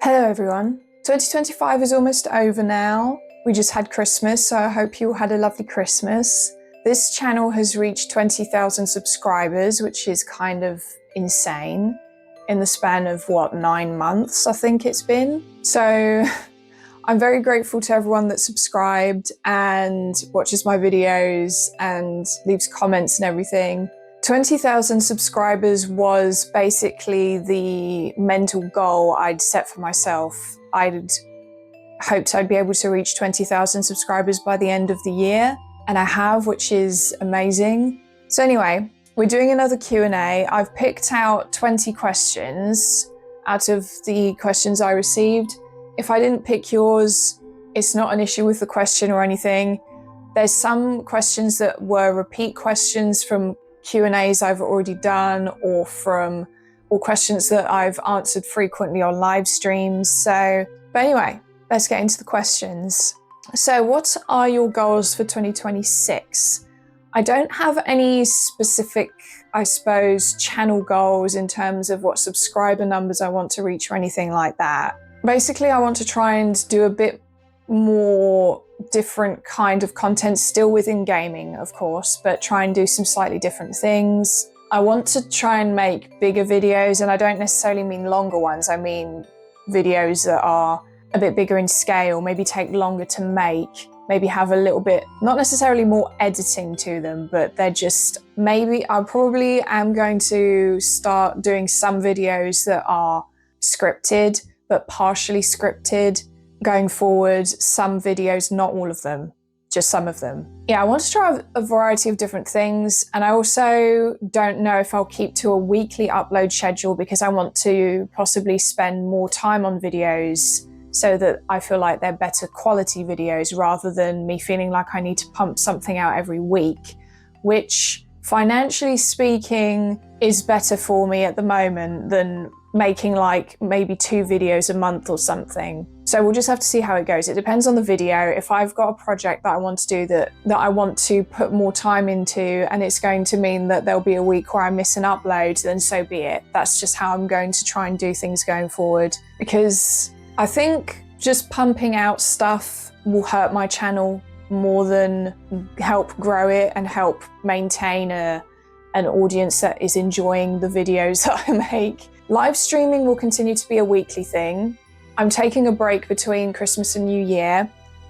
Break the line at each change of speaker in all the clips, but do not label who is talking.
Hello everyone. 2025 is almost over now. We just had Christmas, so I hope you all had a lovely Christmas. This channel has reached 20,000 subscribers, which is kind of insane in the span of 9 months, I think it's been. So I'm very grateful to everyone that subscribed and watches my videos and leaves comments and everything. 20,000 subscribers was basically the mental goal I'd set for myself. I'd hoped I'd be able to reach 20,000 subscribers by the end of the year, and I have, which is amazing. So anyway, we're doing another Q&A. I've picked out 20 questions out of the questions I received. If I didn't pick yours, it's not an issue with the question or anything. There's some questions that were repeat questions from Q&As I've already done or questions that I've answered frequently on live streams. But anyway, let's get into the questions. So what are your goals for 2026? I don't have any specific, I suppose, channel goals in terms of what subscriber numbers I want to reach or anything like that. Basically, I want to try and do a bit more different kind of content, still within gaming, of course, but try and do some slightly different things. I want to try and make bigger videos, and I don't necessarily mean longer ones. I mean videos that are a bit bigger in scale, maybe take longer to make, maybe have a little bit, not necessarily more editing to them, but they're just, maybe I probably am going to start doing some videos that are scripted, but partially scripted. Going forward, some videos, not all of them, just some of them. Yeah, I want to try a variety of different things, and I also don't know if I'll keep to a weekly upload schedule because I want to possibly spend more time on videos so that I feel like they're better quality videos rather than me feeling like I need to pump something out every week, which financially speaking is better for me at the moment than making like maybe 2 videos a month or something. So we'll just have to see how it goes. It depends on the video. If I've got a project that I want to do that I want to put more time into, and it's going to mean that there'll be a week where I miss an upload, then so be it. That's just how I'm going to try and do things going forward, because I think just pumping out stuff will hurt my channel more than help grow it and help maintain an audience that is enjoying the videos that I make. Live streaming will continue to be a weekly thing. I'm taking a break between Christmas and New Year,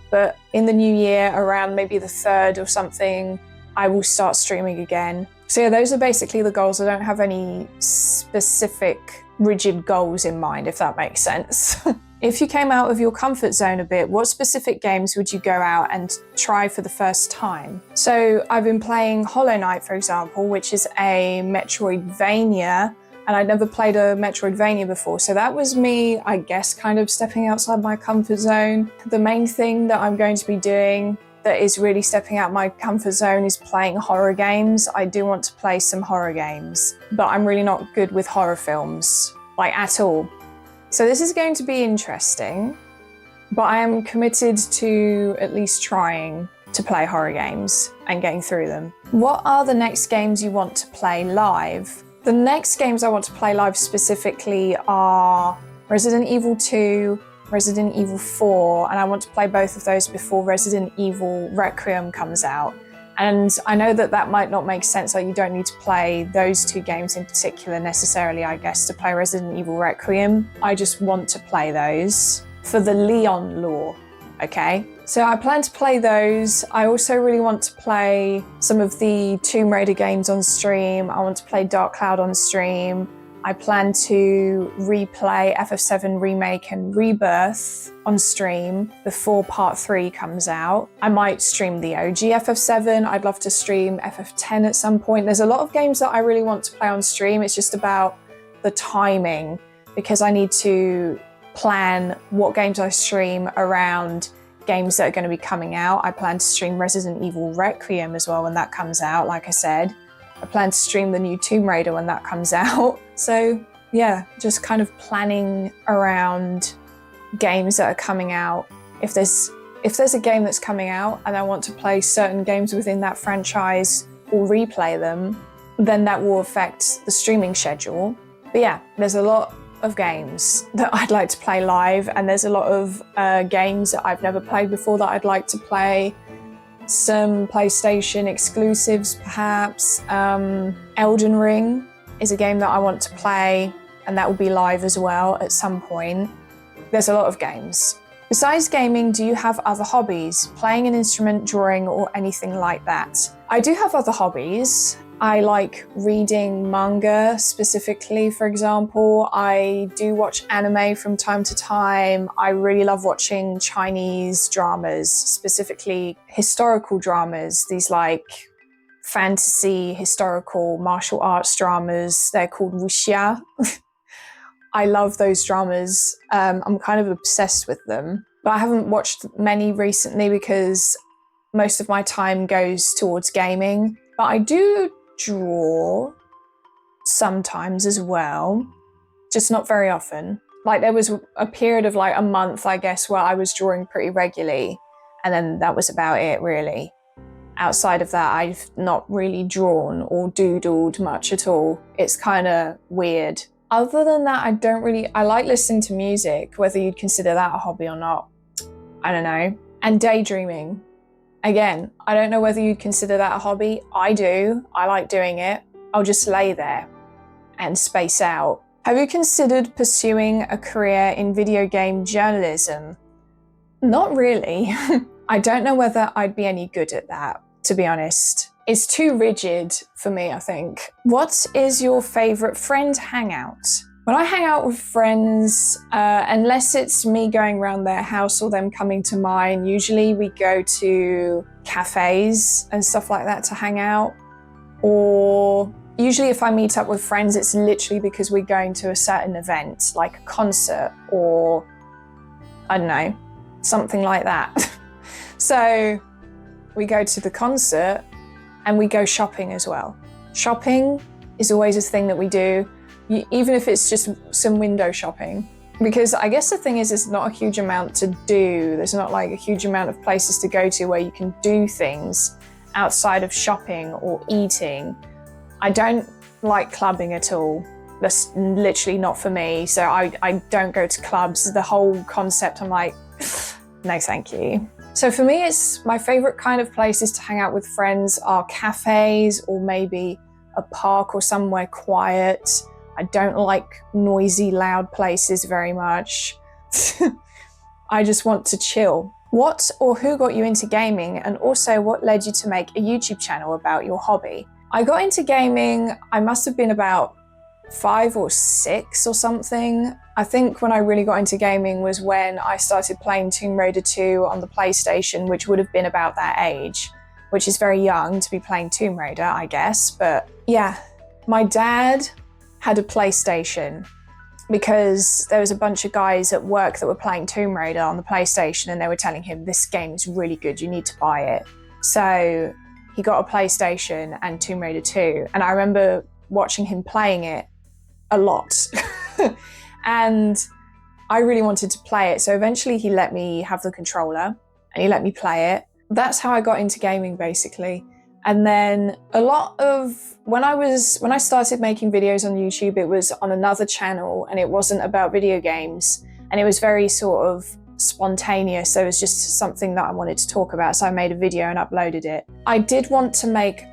but in the new year, around maybe the 3rd or something, I will start streaming again. So yeah, those are basically the goals. I don't have any specific rigid goals in mind, if that makes sense. If you came out of your comfort zone a bit, what specific games would you go out and try for the first time? So I've been playing Hollow Knight, for example, which is a Metroidvania, and I'd never played a Metroidvania before. So that was me, I guess, kind of stepping outside my comfort zone. The main thing that I'm going to be doing that is really stepping out my comfort zone is playing horror games. I do want to play some horror games, but I'm really not good with horror films, like at all. So this is going to be interesting, but I am committed to at least trying to play horror games and getting through them. What are the next games you want to play live? The next games I want to play live specifically are Resident Evil 2, Resident Evil 4, and I want to play both of those before Resident Evil Requiem comes out. And I know that that might not make sense, like you don't need to play those 2 games in particular necessarily, I guess, to play Resident Evil Requiem. I just want to play those for the Leon lore, okay? So I plan to play those. I also really want to play some of the Tomb Raider games on stream. I want to play Dark Cloud on stream. I plan to replay FF7 Remake and Rebirth on stream before Part 3 comes out. I might stream the OG FF7. I'd love to stream FF10 at some point. There's a lot of games that I really want to play on stream. It's just about the timing, because I need to plan what games I stream around games that are going to be coming out. I plan to stream Resident Evil Requiem as well when that comes out, like I said. I plan to stream the new Tomb Raider when that comes out. So yeah, just kind of planning around games that are coming out. If there's a game that's coming out and I want to play certain games within that franchise or replay them, then that will affect the streaming schedule. But yeah, there's a lot of games that I'd like to play live, and there's a lot of games that I've never played before that I'd like to play. Some PlayStation exclusives perhaps. Elden Ring is a game that I want to play, and that will be live as well at some point. There's a lot of games. Besides gaming, do you have other hobbies? Playing an instrument, drawing, or anything like that? I do have other hobbies. I like reading manga specifically, for example. I do watch anime from time to time. I really love watching Chinese dramas, specifically historical dramas. These like fantasy, historical, martial arts dramas. They're called wuxia. I love those dramas. I'm kind of obsessed with them. But I haven't watched many recently because most of my time goes towards gaming. But I do draw sometimes as well, just not very often. Like there was a period of like a month, I guess, where I was drawing pretty regularly, and then that was about it really. Outside of that, I've not really drawn or doodled much at all. It's kind of weird. Other than that, I like listening to music, whether you'd consider that a hobby or not. I don't know. And daydreaming. Again, I don't know whether you'd consider that a hobby. I do. I like doing it. I'll just lay there and space out. Have you considered pursuing a career in video game journalism? Not really. I don't know whether I'd be any good at that, to be honest. It's too rigid for me, I think. What is your favorite friend hangout? When I hang out with friends, unless it's me going around their house or them coming to mine, usually we go to cafes and stuff like that to hang out. Or usually if I meet up with friends, it's literally because we're going to a certain event, like a concert or, I don't know, something like that. So we go to the concert and we go shopping as well. Shopping is always a thing that we do. Even if it's just some window shopping. Because I guess the thing is, there's not a huge amount to do. There's not like a huge amount of places to go to where you can do things outside of shopping or eating. I don't like clubbing at all. That's literally not for me. So I don't go to clubs. The whole concept, I'm like, no, thank you. So for me, it's my favorite kind of places to hang out with friends are cafes or maybe a park or somewhere quiet. I don't like noisy, loud places very much. I just want to chill. What or who got you into gaming, and also what led you to make a YouTube channel about your hobby? I got into gaming, I must have been about 5 or 6 or something. I think when I really got into gaming was when I started playing Tomb Raider 2 on the PlayStation, which would have been about that age, which is very young to be playing Tomb Raider, I guess. But yeah, my dad had a PlayStation because there was a bunch of guys at work that were playing Tomb Raider on the PlayStation and they were telling him, this game is really good, you need to buy it. So he got a PlayStation and Tomb Raider 2, and I remember watching him playing it a lot. And I really wanted to play it, so eventually he let me have the controller and he let me play it. That's how I got into gaming, basically. And then a lot of, when I started making videos on YouTube, it was on another channel and it wasn't about video games, and it was very sort of spontaneous. So it was just something that I wanted to talk about. So I made a video and uploaded it. I did want to make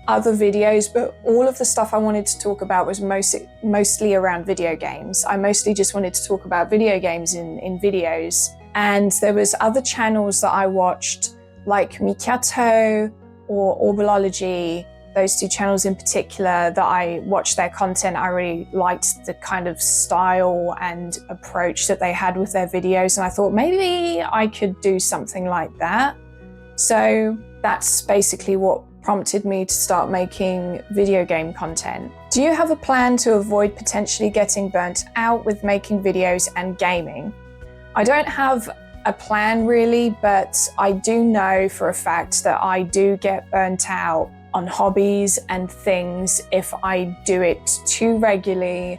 other videos, but all of the stuff I wanted to talk about was mostly around video games. I mostly just wanted to talk about video games in videos. And there was other channels that I watched, like Mikiato or Orbology, those two channels in particular, that I watched their content. I really liked the kind of style and approach that they had with their videos, and I thought maybe I could do something like that. So that's basically what prompted me to start making video game content. Do you have a plan to avoid potentially getting burnt out with making videos and gaming? I don't have a plan really, but I do know for a fact that I do get burnt out on hobbies and things if I do it too regularly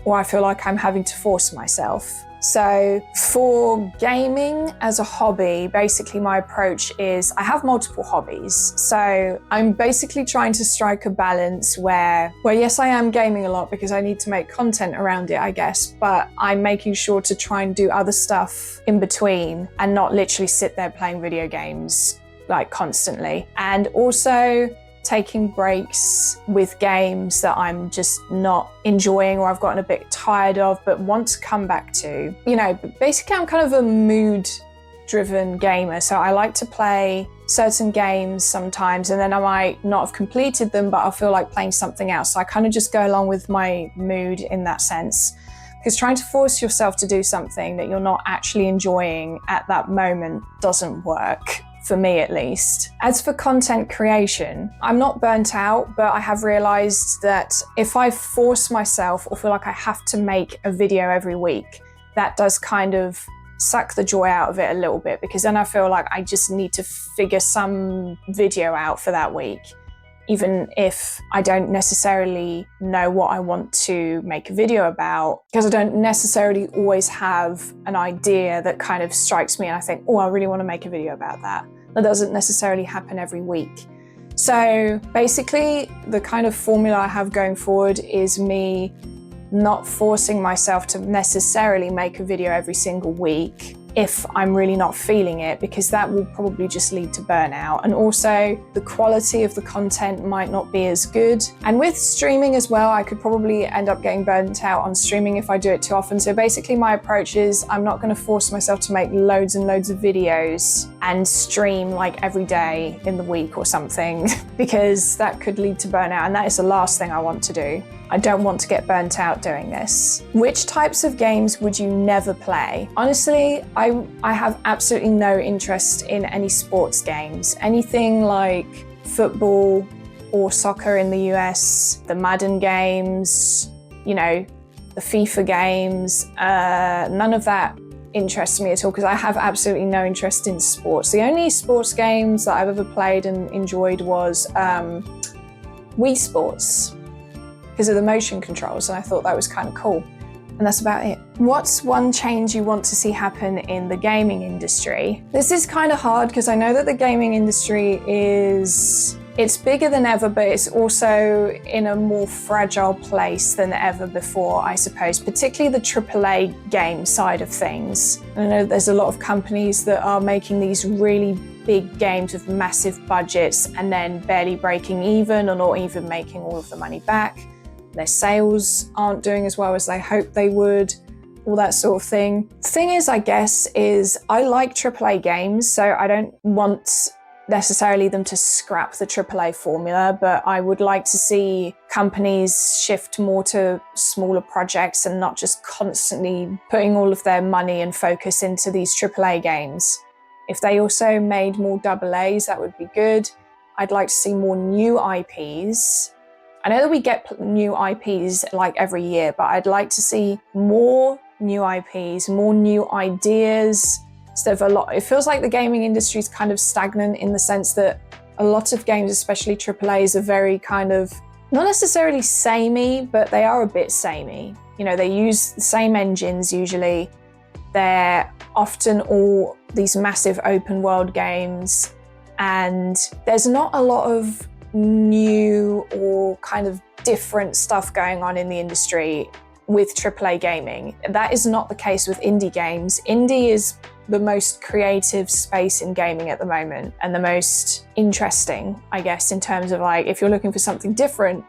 or I feel like I'm having to force myself. So for gaming as a hobby, basically my approach is I have multiple hobbies. So I'm basically trying to strike a balance where yes, I am gaming a lot because I need to make content around it, I guess, but I'm making sure to try and do other stuff in between and not literally sit there playing video games like constantly. And also taking breaks with games that I'm just not enjoying or I've gotten a bit tired of but want to come back to. You know, basically I'm kind of a mood-driven gamer, so I like to play certain games sometimes and then I might not have completed them but I'll feel like playing something else. So I kind of just go along with my mood in that sense. Because trying to force yourself to do something that you're not actually enjoying at that moment doesn't work. For me at least. As for content creation, I'm not burnt out, but I have realized that if I force myself or feel like I have to make a video every week, that does kind of suck the joy out of it a little bit, because then I feel like I just need to figure some video out for that week, even if I don't necessarily know what I want to make a video about, because I don't necessarily always have an idea that kind of strikes me and I think, oh, I really want to make a video about that. That doesn't necessarily happen every week. So basically, the kind of formula I have going forward is me not forcing myself to necessarily make a video every single week if I'm really not feeling it, because that will probably just lead to burnout. And also the quality of the content might not be as good. And with streaming as well, I could probably end up getting burnt out on streaming if I do it too often. So basically my approach is I'm not going to force myself to make loads and loads of videos and stream like every day in the week or something, because that could lead to burnout. And that is the last thing I want to do. I don't want to get burnt out doing this. Which types of games would you never play? Honestly, I have absolutely no interest in any sports games. Anything like football or soccer in the US, the Madden games, you know, the FIFA games, none of that interests me at all, because I have absolutely no interest in sports. The only sports games that I've ever played and enjoyed was Wii Sports, because of the motion controls, and I thought that was kind of cool. And that's about it. What's one change you want to see happen in the gaming industry? This is kind of hard because I know that the gaming industry it's bigger than ever, but it's also in a more fragile place than ever before, I suppose, particularly the AAA game side of things. I know there's a lot of companies that are making these really big games with massive budgets and then barely breaking even or not even making all of the money back. Their sales aren't doing as well as they hoped they would, all that sort of thing. The thing is, I guess, is I like AAA games, so I don't want necessarily them to scrap the AAA formula, but I would like to see companies shift more to smaller projects and not just constantly putting all of their money and focus into these AAA games. If they also made more AA's, that would be good. I'd like to see more new IPs. I know that we get new IPs like every year, but I'd like to see more new IPs, more new ideas. Instead of a lot, it feels like the gaming industry is kind of stagnant in the sense that a lot of games, especially AAA's, are very kind of, not necessarily samey, but they are a bit samey. You know, they use the same engines usually. They're often all these massive open world games, and there's not a lot of new or kind of different stuff going on in the industry with AAA gaming. That is not the case with indie games. Indie is the most creative space in gaming at the moment and the most interesting, I guess, in terms of like, if you're looking for something different,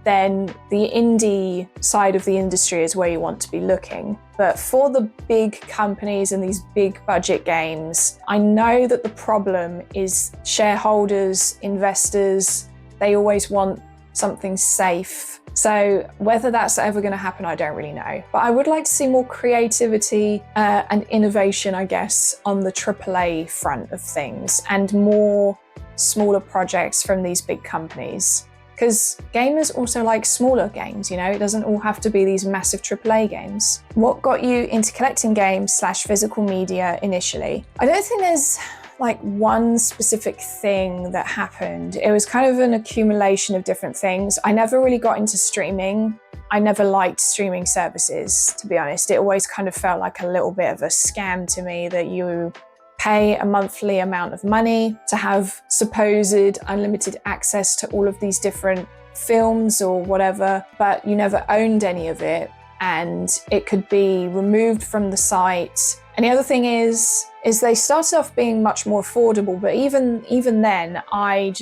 then the indie side of the industry is where you want to be looking. But for the big companies and these big budget games, I know that the problem is shareholders, investors, they always want something safe. So whether that's ever going to happen, I don't really know. But I would like to see more creativity and innovation, I guess, on the AAA front of things, and more smaller projects from these big companies. Because gamers also like smaller games, you know, it doesn't all have to be these massive AAA games. What got you into collecting games / physical media initially? I don't think there's like one specific thing that happened. It was kind of an accumulation of different things. I never really got into streaming I never liked streaming services, to be honest. It always kind of felt like a little bit of a scam to me that you pay a monthly amount of money to have supposed unlimited access to all of these different films or whatever, but you never owned any of it and it could be removed from the site. And the other thing is they started off being much more affordable, but even then, I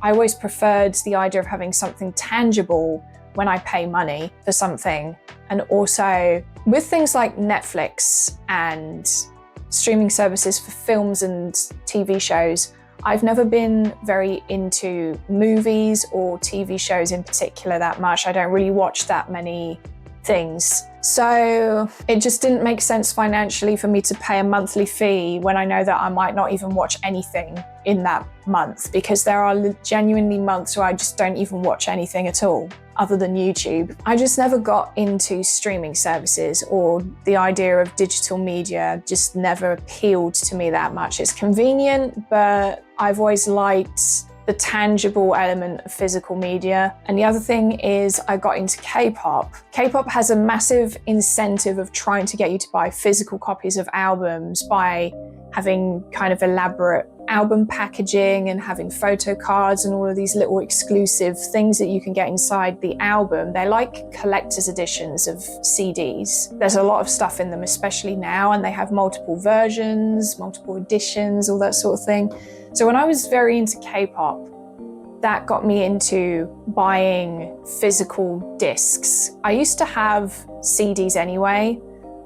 always preferred the idea of having something tangible when I pay money for something. And also with things like Netflix and streaming services for films and TV shows, I've never been very into movies or TV shows in particular that much. I don't really watch that many things. So it just didn't make sense financially for me to pay a monthly fee when I know that I might not even watch anything in that month, because there are genuinely months where I just don't even watch anything at all other than YouTube. I just never got into streaming services, or the idea of digital media just never appealed to me that much. It's convenient, but I've always liked the tangible element of physical media. And the other thing is I got into K-pop. K-pop has a massive incentive of trying to get you to buy physical copies of albums by having kind of elaborate album packaging and having photo cards and all of these little exclusive things that you can get inside the album. They're like collector's editions of CDs. There's a lot of stuff in them, especially now, and they have multiple versions, multiple editions, all that sort of thing. So when I was very into K-pop, that got me into buying physical discs. I used to have CDs anyway,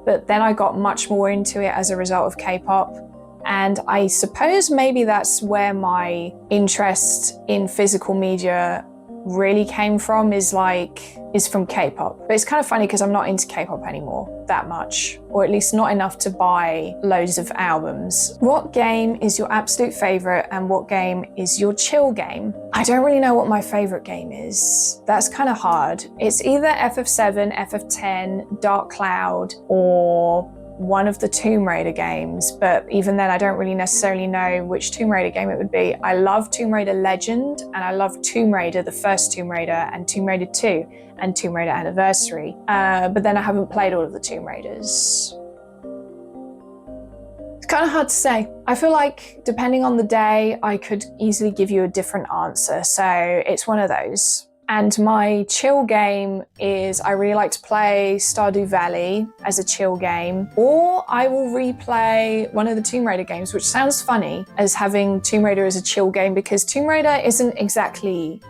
but then I got much more into it as a result of K-pop. And I suppose maybe that's where my interest in physical media really came from, is from K-pop. But it's kind of funny because I'm not into K-pop anymore that much, or at least not enough to buy loads of albums. What game is your absolute favorite and what game is your chill game? I don't really know what my favorite game is. That's kind of hard. It's either FF7, FF10, Dark Cloud, or one of the Tomb Raider games, but even then I don't really necessarily know which Tomb Raider game it would be. I love Tomb Raider Legend, and I love Tomb Raider, the first Tomb Raider, and Tomb Raider 2, and Tomb Raider Anniversary. But then I haven't played all of the Tomb Raiders. It's kind of hard to say. I feel like depending on the day, I could easily give you a different answer, so it's one of those. And my chill game is, I really like to play Stardew Valley as a chill game, or I will replay one of the Tomb Raider games, which sounds funny as having Tomb Raider as a chill game, because Tomb Raider isn't exactly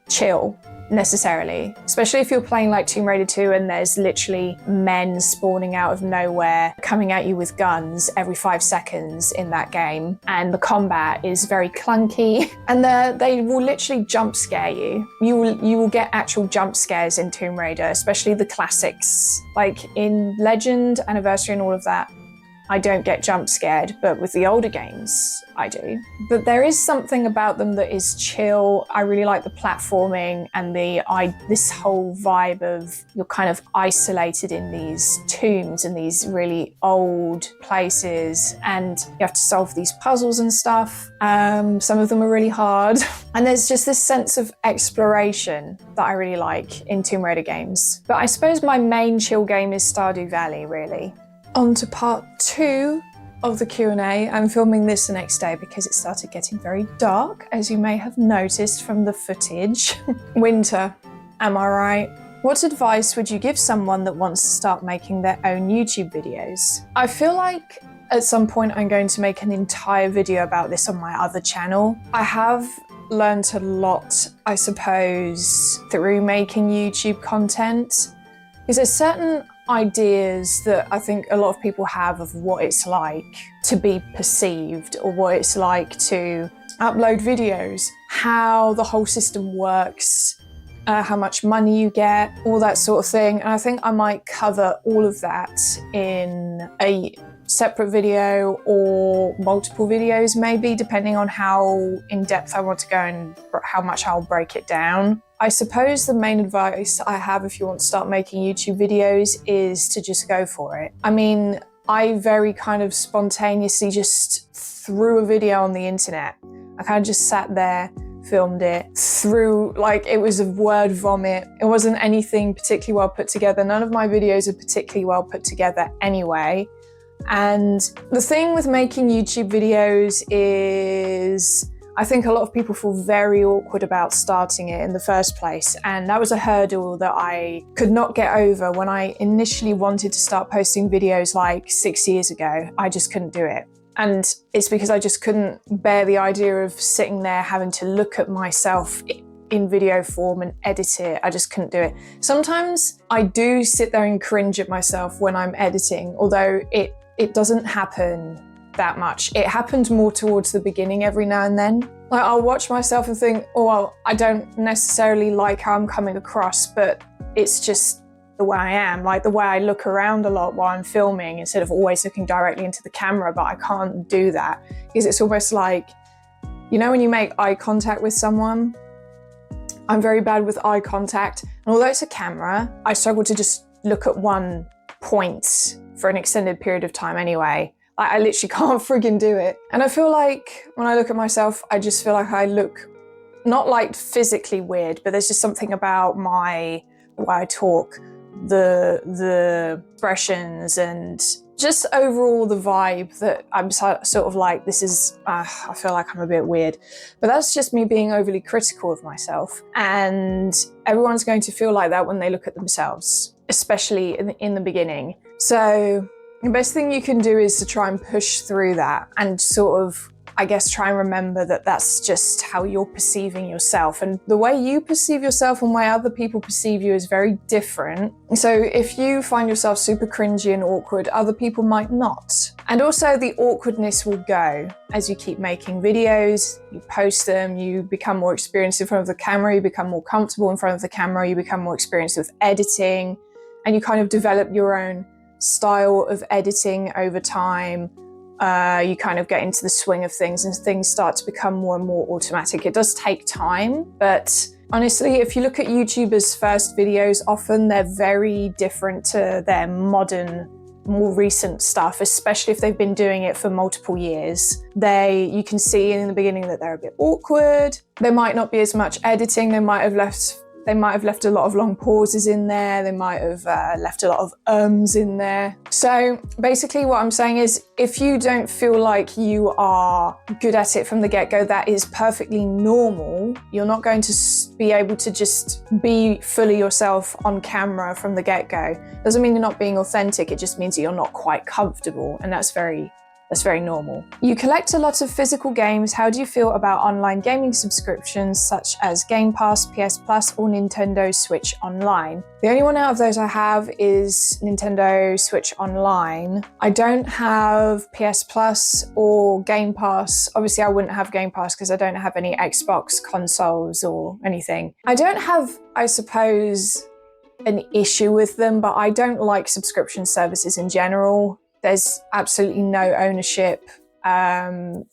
chill necessarily, especially if you're playing like Tomb Raider 2 and there's literally men spawning out of nowhere coming at you with guns every 5 seconds in that game, and the combat is very clunky, and they will literally jump scare you. You will get actual jump scares in Tomb Raider, especially the classics. Like in Legend, Anniversary and all of that, I don't get jump scared, but with the older games, I do. But there is something about them that is chill. I really like the platforming and this whole vibe of you're kind of isolated in these tombs and these really old places, and you have to solve these puzzles and stuff. Some of them are really hard. And there's just this sense of exploration that I really like in Tomb Raider games. But I suppose my main chill game is Stardew Valley, really. On to part 2 of the Q&A. I'm filming this the next day because it started getting very dark, as you may have noticed from the footage. Winter, am I right? What advice would you give someone that wants to start making their own YouTube videos? I feel like at some point I'm going to make an entire video about this on my other channel. I have learned a lot, I suppose, through making YouTube content, because there's certain ideas that I think a lot of people have of what it's like to be perceived, or what it's like to upload videos, how the whole system works, how much money you get, all that sort of thing. And I think I might cover all of that in a separate video or multiple videos, maybe, depending on how in depth I want to go and how much I'll break it down. I suppose the main advice I have if you want to start making YouTube videos is to just go for it. I mean, I very kind of spontaneously just threw a video on the internet. I kind of just sat there filmed it through, like, it was a word vomit. It wasn't anything particularly well put together. None of my videos are particularly well put together anyway. And the thing with making YouTube videos is I think a lot of people feel very awkward about starting it in the first place. And that was a hurdle that I could not get over when I initially wanted to start posting videos like 6 years ago. I just couldn't do it. And it's because I just couldn't bear the idea of sitting there having to look at myself in video form and edit it. I just couldn't do it. Sometimes I do sit there and cringe at myself when I'm editing, although it doesn't happen that much. It happened more towards the beginning every now and then. Like, I'll watch myself and think, oh, well, I don't necessarily like how I'm coming across, but it's just the way I am. Like, the way I look around a lot while I'm filming instead of always looking directly into the camera, but I can't do that because it's almost like, you know, when you make eye contact with someone, I'm very bad with eye contact. And although it's a camera, I struggle to just look at one point for an extended period of time anyway. Like, I literally can't friggin' do it. And I feel like when I look at myself, I just feel like I look not like physically weird, but there's just something about the way I talk, the expressions, and just overall the vibe that I'm sort of like, this is, I feel like I'm a bit weird. But that's just me being overly critical of myself. And everyone's going to feel like that when they look at themselves, especially in the beginning. So the best thing you can do is to try and push through that and sort of, I guess, try and remember that that's just how you're perceiving yourself. And the way you perceive yourself and way other people perceive you is very different. So if you find yourself super cringy and awkward, other people might not. And also the awkwardness will go as you keep making videos, you post them, you become more experienced in front of the camera, you become more comfortable in front of the camera, you become more experienced with editing, and you kind of develop your own style of editing over time. You kind of get into the swing of things and things start to become more and more automatic. It does take time, but honestly, if you look at YouTubers' first videos, often they're very different to their modern, more recent stuff, especially if they've been doing it for multiple years. You can see in the beginning that they're a bit awkward. There might not be as much editing. They might have left a lot of long pauses in there. They might have left a lot of ums in there. So basically what I'm saying is, if you don't feel like you are good at it from the get-go, that is perfectly normal. You're not going to be able to just be fully yourself on camera from the get-go. Doesn't mean you're not being authentic. It just means that you're not quite comfortable, and that's very normal. You collect a lot of physical games. How do you feel about online gaming subscriptions such as Game Pass, PS Plus, or Nintendo Switch Online? The only one out of those I have is Nintendo Switch Online. I don't have PS Plus or Game Pass. Obviously, I wouldn't have Game Pass because I don't have any Xbox consoles or anything. I don't have, I suppose, an issue with them, but I don't like subscription services in general. There's absolutely no ownership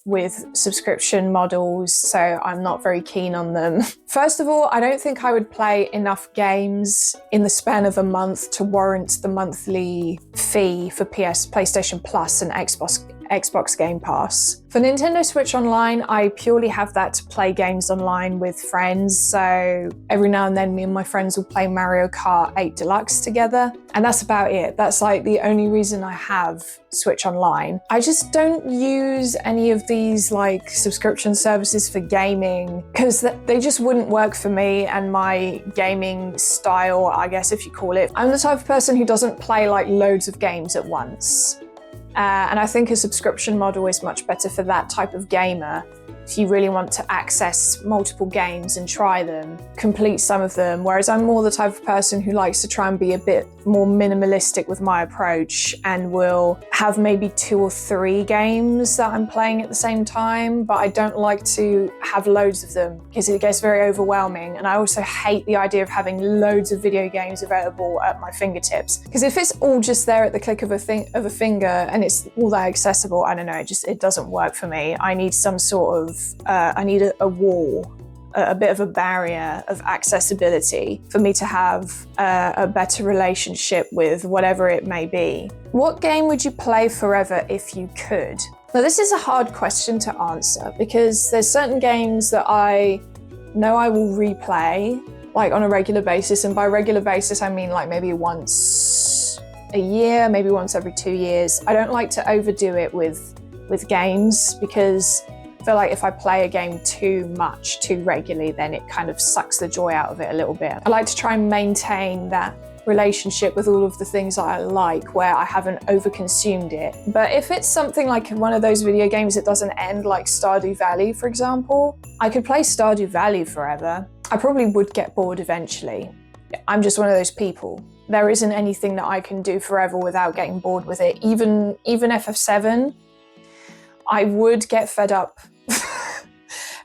with subscription models, so I'm not very keen on them. First of all, I don't think I would play enough games in the span of a month to warrant the monthly fee for PlayStation Plus and Xbox Game Pass. For Nintendo Switch Online, I purely have that to play games online with friends. So every now and then me and my friends will play Mario Kart 8 Deluxe together. And that's about it. That's like the only reason I have Switch Online. I just don't use any of these like subscription services for gaming because they just wouldn't work for me and my gaming style, I guess if you call it. I'm the type of person who doesn't play like loads of games at once. And I think a subscription model is much better for that type of gamer. If you really want to access multiple games and try them, complete some of them. Whereas I'm more the type of person who likes to try and be a bit more minimalistic with my approach and will have maybe 2 or 3 games that I'm playing at the same time, but I don't like to have loads of them because it gets very overwhelming. And I also hate the idea of having loads of video games available at my fingertips. Because if it's all just there at the click of a finger and it's all that accessible, I don't know, it doesn't work for me. I need some sort of, I need a wall, a bit of a barrier of accessibility for me to have a better relationship with whatever it may be. What game would you play forever if you could? Now, this is a hard question to answer because there's certain games that I know I will replay like on a regular basis. And by regular basis, I mean like maybe once a year, maybe once every 2 years. I don't like to overdo it with games because I feel like if I play a game too much, too regularly, then it kind of sucks the joy out of it a little bit. I like to try and maintain that relationship with all of the things that I like where I haven't overconsumed it. But if it's something like one of those video games that doesn't end, like Stardew Valley, for example, I could play Stardew Valley forever. I probably would get bored eventually. I'm just one of those people. There isn't anything that I can do forever without getting bored with it. Even FF7, I would get fed up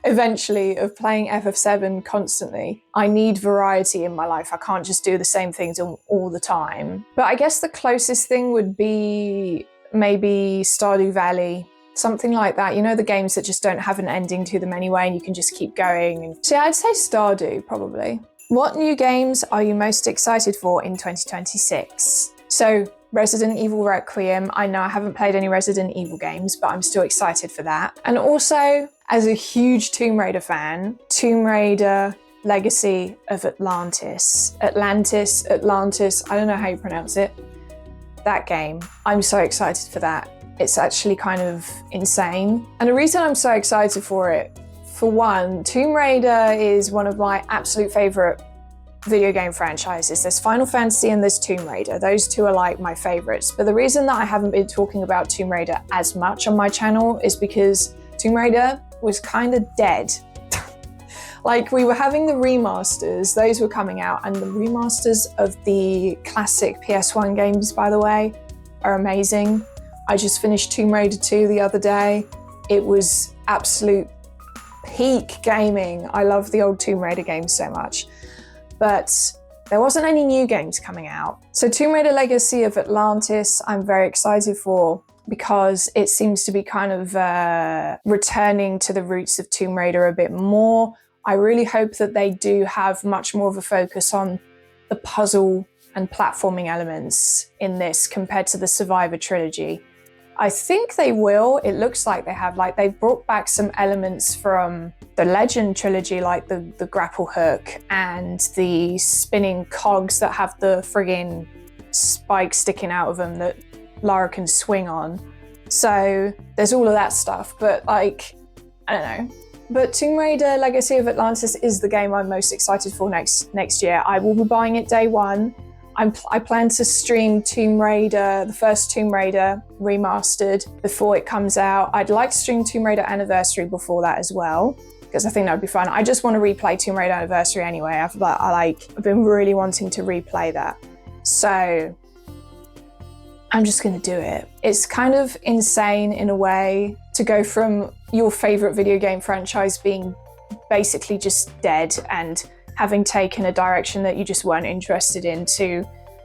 eventually of playing FF7 constantly. I need variety in my life. I can't just do the same things all the time. But I guess the closest thing would be maybe Stardew Valley, something like that. You know, the games that just don't have an ending to them anyway and you can just keep going. So yeah, I'd say Stardew, probably. What new games are you most excited for in 2026? So Resident Evil Requiem. I know I haven't played any Resident Evil games, but I'm still excited for that. And also, as a huge Tomb Raider fan, Tomb Raider Legacy of Atlantis. Atlantis, I don't know how you pronounce it. That game. I'm so excited for that. It's actually kind of insane. And the reason I'm so excited for it, for one, Tomb Raider is one of my absolute favorite video game franchises. There's Final Fantasy and there's Tomb Raider. Those two are like my favorites. But the reason that I haven't been talking about Tomb Raider as much on my channel is because Tomb Raider was kind of dead. Like, we were having the remasters, those were coming out, and the remasters of the classic PS1 games, by the way, are amazing. I just finished Tomb Raider 2 the other day. It was absolute peak gaming. I love the old Tomb Raider games so much. But there wasn't any new games coming out. So Tomb Raider Legacy of Atlantis, I'm very excited for because it seems to be kind of returning to the roots of Tomb Raider a bit more. I really hope that they do have much more of a focus on the puzzle and platforming elements in this compared to the Survivor trilogy. I think they will. It looks like they have. Like, they brought back some elements from the Legend trilogy, like the grapple hook and the spinning cogs that have the friggin' spikes sticking out of them that Lara can swing on. So there's all of that stuff, but like, I don't know. But Tomb Raider Legacy of Atlantis is the game I'm most excited for next year. I will be buying it day one. I plan to stream Tomb Raider, the first Tomb Raider remastered, before it comes out. I'd like to stream Tomb Raider Anniversary before that as well, because I think that would be fun. I just want to replay Tomb Raider Anniversary anyway. I've been really wanting to replay that. So I'm just going to do it. It's kind of insane in a way to go from your favorite video game franchise being basically just dead and having taken a direction that you just weren't interested in to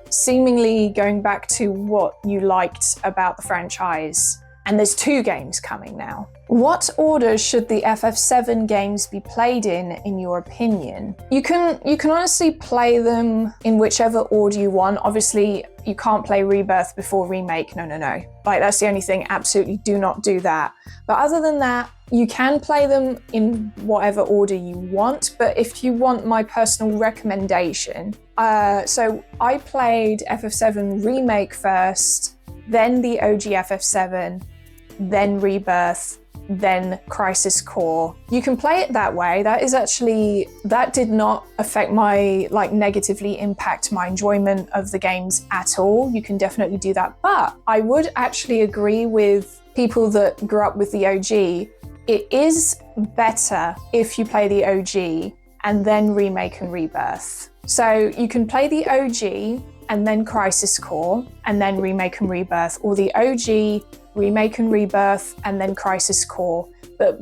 seemingly going back to what you liked about the franchise. And there's 2 games coming now. What order should the FF7 games be played in your opinion? You can honestly play them in whichever order you want. Obviously, you can't play Rebirth before Remake. No. Like, that's the only thing. Absolutely do not do that. But other than that, you can play them in whatever order you want. But if you want my personal recommendation, so I played FF7 Remake first, then the OG FF7, then Rebirth, then Crisis Core. You can play it that way. That did not affect my, negatively impact my enjoyment of the games at all. You can definitely do that. But I would actually agree with people that grew up with the OG. It is better if you play the OG and then Remake and Rebirth. So you can play the OG and then Crisis Core and then Remake and Rebirth, or the OG, Remake and Rebirth, and then Crisis Core. But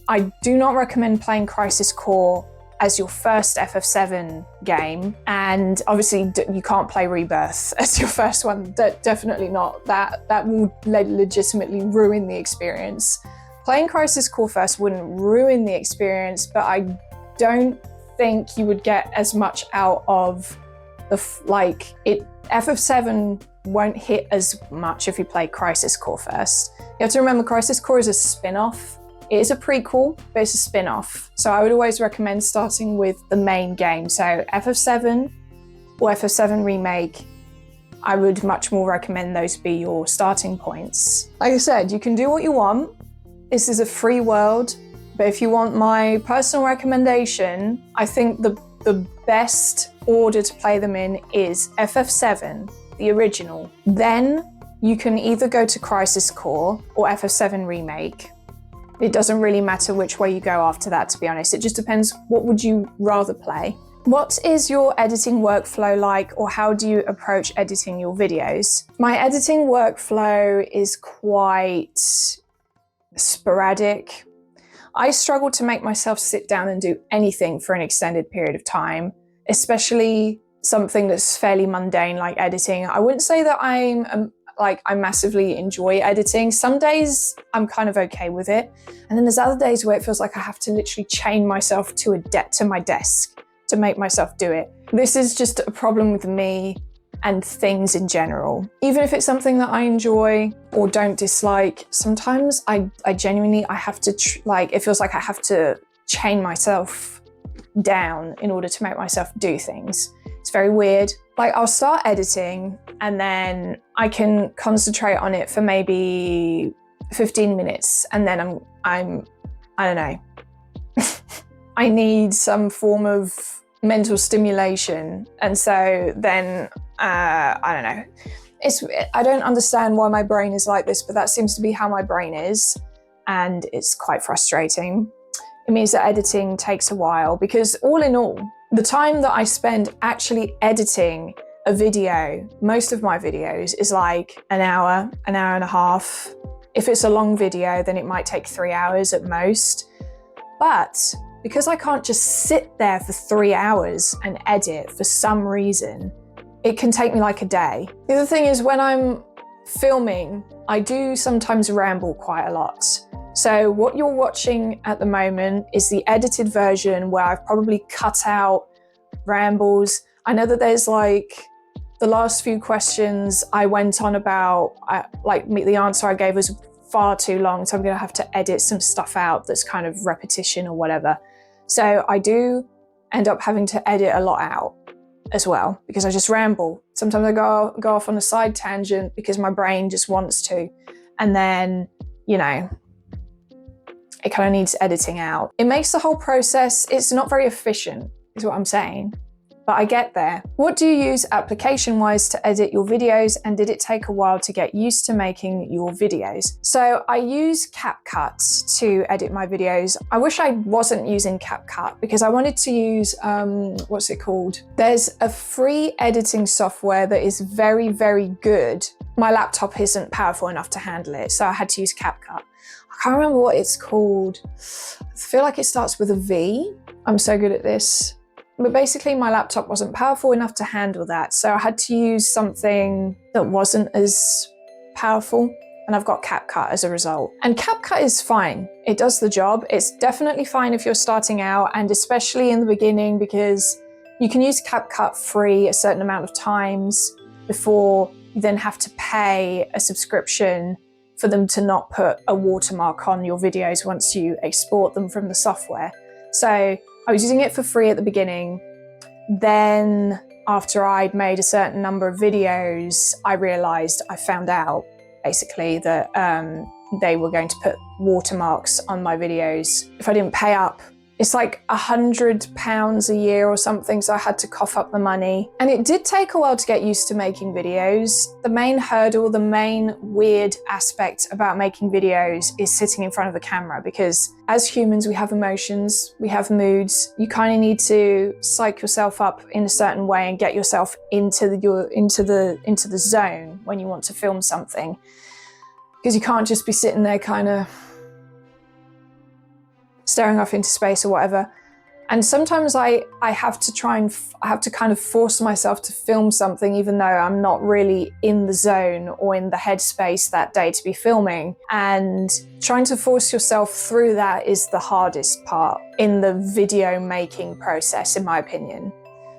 I do not recommend playing Crisis Core as your first FF7 game. And obviously you can't play Rebirth as your first one. Definitely not. That will legitimately ruin the experience. Playing Crisis Core first wouldn't ruin the experience, but I don't think you would get as much out of FF7 won't hit as much if you play Crisis Core first. You have to remember, Crisis Core is a spin-off It is a prequel, but it's a spin-off. So I would always recommend starting with the main game. So FF7 or FF7 Remake, I would much more recommend those be your starting points. Like I said, you can do what you want. This is a free world, but if you want my personal recommendation, I think the best order to play them in is FF7, the original. Then you can either go to Crisis Core or FF7 Remake. It doesn't really matter which way you go after that, to be honest. It just depends, what would you rather play? What is your editing workflow like, or how do you approach editing your videos? My editing workflow is quite sporadic. I struggle to make myself sit down and do anything for an extended period of time, especially something that's fairly mundane like editing. I wouldn't say that I massively enjoy editing. Some days I'm kind of okay with it. And then there's other days where it feels like I have to literally chain myself to my desk to make myself do it. This is just a problem with me and things in general. Even if it's something that I enjoy or don't dislike, sometimes I genuinely, I have to, it feels like I have to chain myself down in order to make myself do things. It's very weird. Like, I'll start editing and then I can concentrate on it for maybe 15 minutes and then I don't know. I need some form of mental stimulation. And so then, I don't know. I don't understand why my brain is like this, but that seems to be how my brain is. And it's quite frustrating. It means that editing takes a while because all in all, the time that I spend actually editing a video, most of my videos, is like an hour and a half. If it's a long video, then it might take 3 hours at most. But because I can't just sit there for 3 hours and edit for some reason, it can take me like a day. The other thing is, when I'm filming, I do sometimes ramble quite a lot. So what you're watching at the moment is the edited version where I've probably cut out rambles. I know that there's like the last few questions I went on about, the answer I gave was far too long, so I'm gonna have to edit some stuff out that's kind of repetition or whatever. So I do end up having to edit a lot out as well because I just ramble. Sometimes I go off on a side tangent because my brain just wants to. And then, you know, it kind of needs editing out. It makes the whole process, it's not very efficient, is what I'm saying. But I get there. What do you use application-wise to edit your videos, and did it take a while to get used to making your videos? So I use CapCut to edit my videos. I wish I wasn't using CapCut because I wanted to use, what's it called? There's a free editing software that is very, very good. My laptop isn't powerful enough to handle it, so I had to use CapCut. I can't remember what it's called. I feel like it starts with a V. I'm so good at this. But basically my laptop wasn't powerful enough to handle that. So I had to use something that wasn't as powerful, and I've got CapCut as a result. And CapCut is fine. It does the job. It's definitely fine if you're starting out, and especially in the beginning, because you can use CapCut free a certain amount of times before you then have to pay a subscription for them to not put a watermark on your videos once you export them from the software. So I was using it for free at the beginning. Then after I'd made a certain number of videos, I found out basically that they were going to put watermarks on my videos if I didn't pay up. It's like £100 a year or something, so I had to cough up the money. And it did take a while to get used to making videos. The main hurdle, the main weird aspect about making videos is sitting in front of the camera, because as humans, we have emotions, we have moods. You kind of need to psych yourself up in a certain way and get yourself into the zone when you want to film something. Because you can't just be sitting there kind of staring off into space or whatever. And sometimes I have to kind of force myself to film something even though I'm not really in the zone or in the headspace that day to be filming. And trying to force yourself through that is the hardest part in the video making process, in my opinion.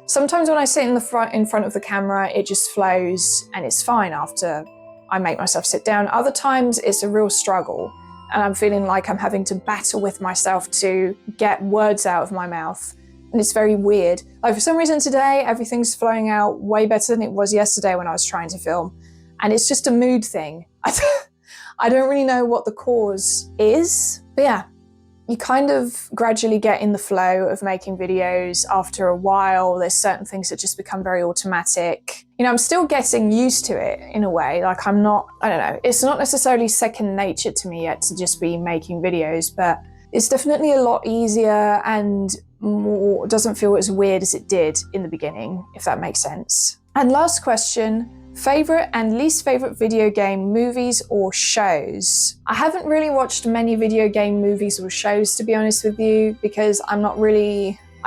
Sometimes when I sit in front of the camera, it just flows and it's fine after I make myself sit down. Other times it's a real struggle. and I'm feeling like I'm having to battle with myself to get words out of my mouth. And it's very weird. Like for some reason today, everything's flowing out way better than it was yesterday when I was trying to film. And it's just a mood thing. I don't really know what the cause is, but yeah. You kind of gradually get in the flow of making videos after a while. There's certain things that just become very automatic. You know, I'm still getting used to it in a way. Like I don't know, it's not necessarily second nature to me yet to just be making videos, but it's definitely a lot easier and more, doesn't feel as weird as it did in the beginning, if that makes sense. And last question, favorite and least favorite video game movies or shows? I haven't really watched many video game movies or shows, to be honest with you, because I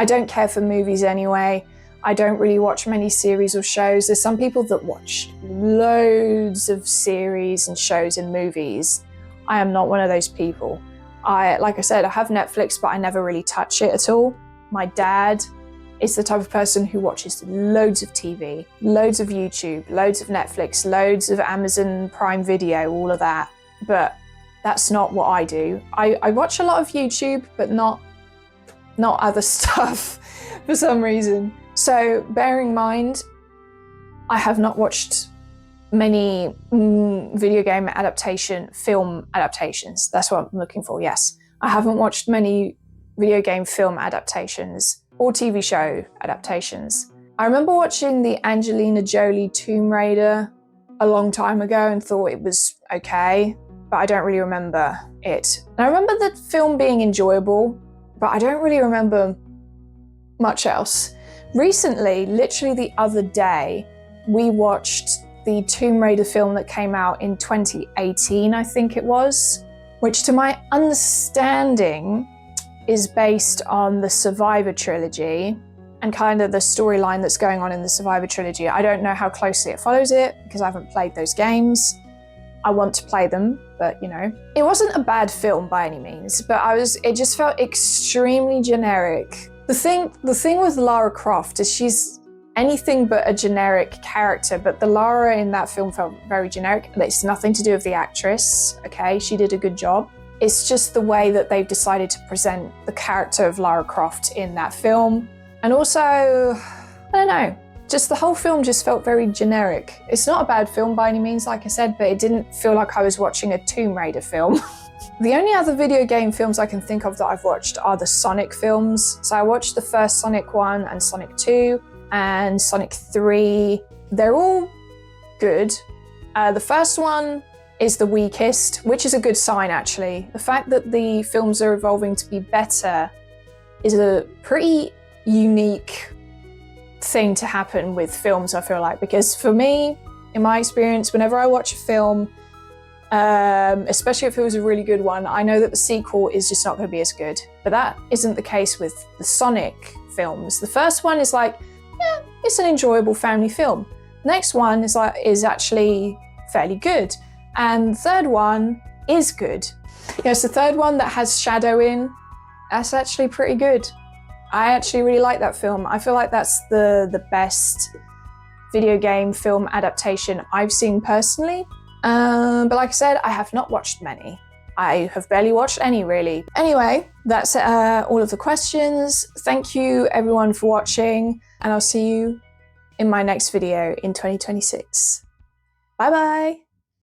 don't care for movies anyway. I don't really watch many series or shows. There's some people that watch loads of series and shows and movies. I am not one of those people. Like I said, I have Netflix, but I never really touch it at all. My dad is the type of person who watches loads of TV, loads of YouTube, loads of Netflix, loads of Amazon Prime Video, all of that. But that's not what I do. I watch a lot of YouTube, but not other stuff for some reason. So bearing in mind, I have not watched many video game film adaptations. That's what I'm looking for, yes. I haven't watched many video game film adaptations or TV show adaptations. I remember watching the Angelina Jolie Tomb Raider a long time ago and thought it was okay, but I don't really remember it. And I remember the film being enjoyable, but I don't really remember much else. Recently, literally the other day, we watched the Tomb Raider film that came out in 2018, I think it was, which to my understanding is based on the Survivor trilogy and kind of the storyline that's going on in the Survivor trilogy. I don't know how closely it follows it because I haven't played those games. I want to play them, but you know. It wasn't a bad film by any means, but it just felt extremely generic. The thing with Lara Croft is she's anything but a generic character, but the Lara in that film felt very generic. It's nothing to do with the actress, okay? She did a good job. It's just the way that they've decided to present the character of Lara Croft in that film. And also, I don't know, just the whole film just felt very generic. It's not a bad film by any means, like I said, but it didn't feel like I was watching a Tomb Raider film. The only other video game films I can think of that I've watched are the Sonic films. So I watched the first Sonic 1 and Sonic 2 and Sonic 3. They're all good. The first one is the weakest, which is a good sign actually. The fact that the films are evolving to be better is a pretty unique thing to happen with films, I feel like, because for me, in my experience, whenever I watch a film, especially if it was a really good one, I know that the sequel is just not going to be as good. But that isn't the case with the Sonic films. The first one is like, yeah, it's an enjoyable family film. The next one is actually fairly good. And the third one is good. Yes, the third one that has Shadow in, that's actually pretty good. I actually really like that film. I feel like that's the best video game film adaptation I've seen personally. But like I said, I have not watched many. I have barely watched any, really. Anyway, that's all of the questions. Thank you everyone for watching, and I'll see you in my next video in 2026. Bye bye.